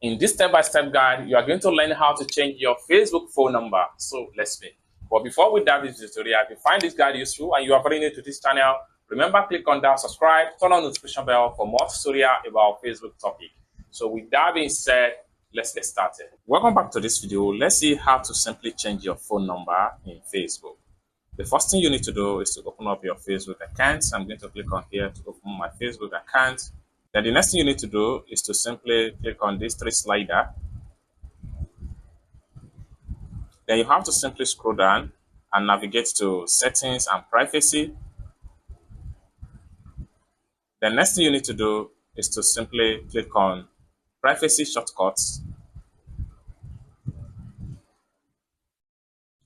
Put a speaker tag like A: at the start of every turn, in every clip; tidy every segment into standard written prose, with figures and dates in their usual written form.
A: In this step-by-step guide, you are going to learn how to change your Facebook phone number. So let's begin. But before we dive into the tutorial, if you find this guide useful and you are very new to this channel, remember click on that subscribe, turn on the notification bell for more tutorial about Facebook topic. So with that being said, let's get started. Welcome back to this video. Let's see how to simply change your phone number in Facebook. The first thing you need to do is to open up your Facebook account. I'm going to click on here to open my Facebook account. Then the next thing you need to do is to simply click on this three slider. Then you have to simply scroll down and navigate to settings and privacy. The next thing you need to do is to simply click on privacy shortcuts.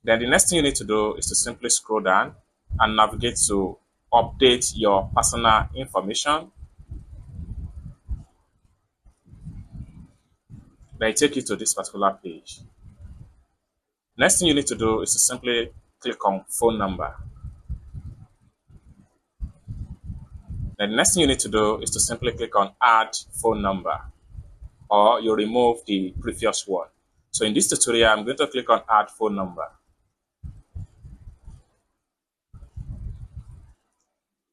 A: Then the next thing you need to do is to simply scroll down and navigate to update your personal information. Then take you to this particular page. Next thing you need to do is to simply click on phone number. Then the next thing you need to do is to simply click on add phone number, or you remove the previous one. So in this tutorial, I'm going to click on add phone number.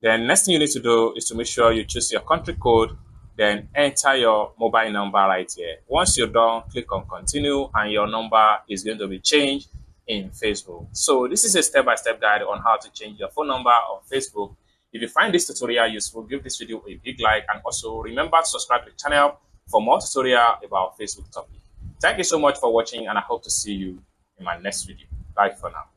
A: Then next thing you need to do is to make sure you choose your country code, then enter your mobile number right here. Once you're done, click on continue and your number is going to be changed in Facebook. So this is a step-by-step guide on how to change your phone number on Facebook. If you find this tutorial useful, give this video a big like, and also remember to subscribe to the channel for more tutorial about Facebook topic. Thank you so much for watching, and I hope to see you in my next video. Bye for now.